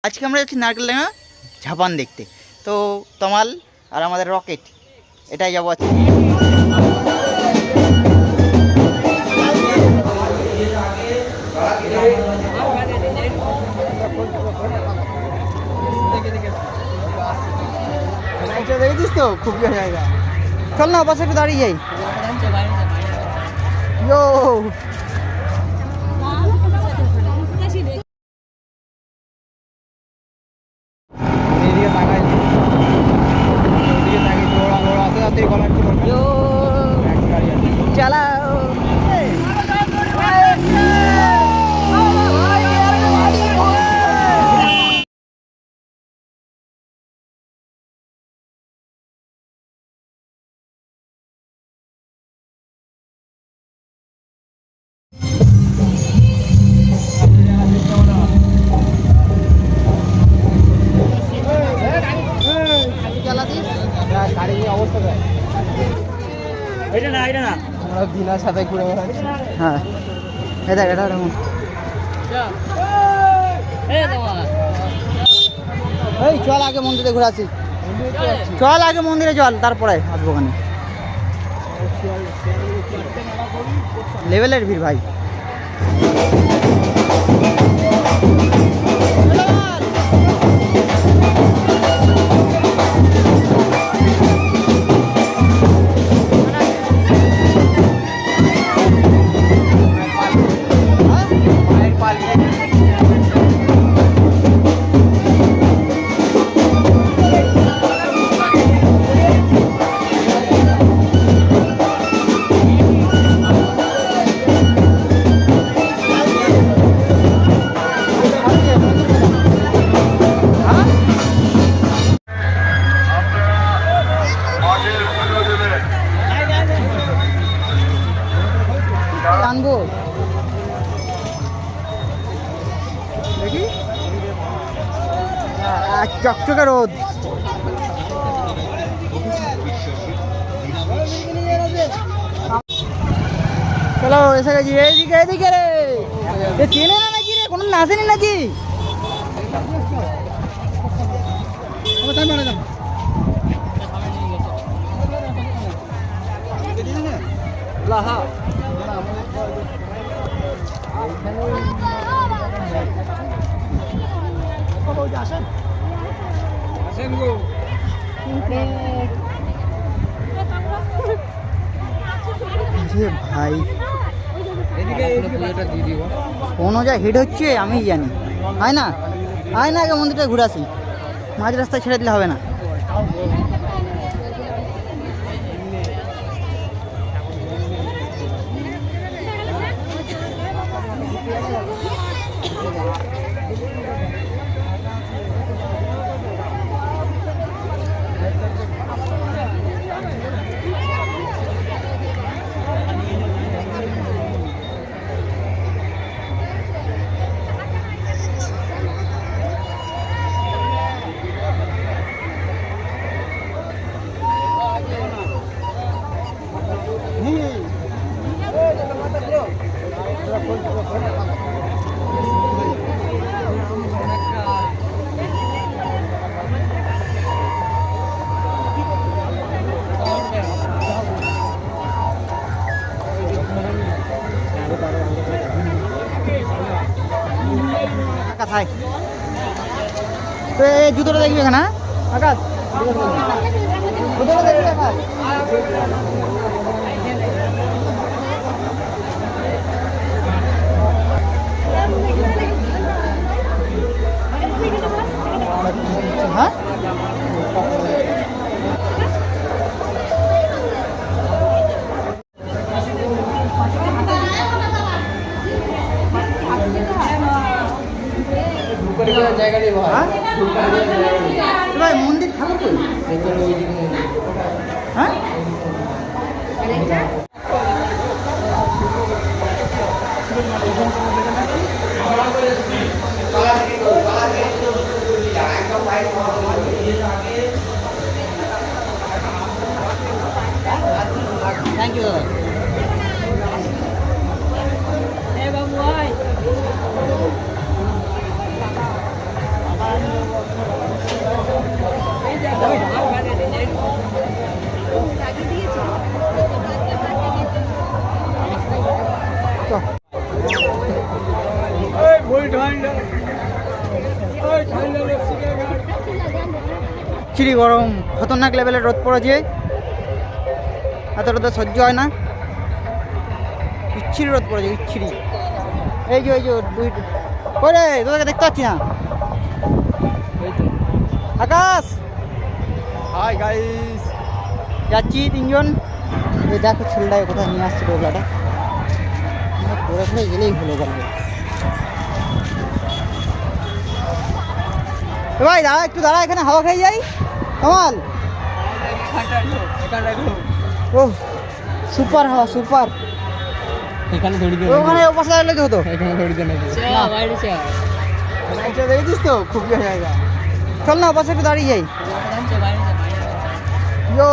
আজকে আমরা যাচ্ছি নারকেলডাঙ্গা ঝাপান দেখতে। তো তমাল আর আমাদের রকেট এটাই যাবো আজকে। দেখেছিস তো খুব জায়গা। চল না পাশে একটু দাঁড়িয়ে যাই। চালাও আমরা বিনা সাথে ঘুরে বেড়াচ্ছি। হ্যাঁ এটা এরকম। এই চল আগে মন্দিরে ঘুরে আসি। চল আগে মন্দিরে চল, তারপরে আসবো ওখানে। লেভেলের ভিড় ভাই। আনবো দেখি চকচকে রোদ। চলো এসে গেছি। এইদিকে এইদিকে রে, চেনে না নাকি রে? কোনো আসেনি নাকি? ভাই কোনো যা হিট হচ্ছে আমি জানি। আয় না আগে মন্দিরটা ঘুরে আসি। মাঝ রাস্তায় ছেড়ে দিলে হবে না। কোথায় তো এই জুতোটা দেখবি এখানে? আকাশ জুতোটা দেখবি আকাশ? হ্যাঁ ভাই মন্দির ঠাকুর কই? হ্যাঁ থ্যাংক ইউ দাদা। চিড়ি গরম, খতরনাক লেভেলের রোদ পড়েছে, এত রোদে সহ্য হয় না, বিচ্ছিরি রোদ পড়েছে, বিচ্ছিরি। এই যে দুই করে তোদেরকে দেখতে পাচ্ছি না। আকাশ, হাই গাইস, যাচ্ছি তিনজন। এই দেখো ছেলেটাকে কোথায় নিয়ে আসছে ডোবলাটা, ঘুরে ঘুরে গেলেই হলো বলবে। ভাই দাঁড়া, একটু দাঁড়া, এখানে হাওয়া খেয়ে যাই। কামাল, ও সুপার হাওয়া, সুপার। এখানে দড়ি দিয়ে ওখানে ও পাশে দাঁড়ালে তো হতো। এখানে দড়ি দিয়ে নাকি দেখেছিস তো, খুব জায়গা। চল না ও পাশে একটু দাঁড়িয়ে যাই। ইয়ো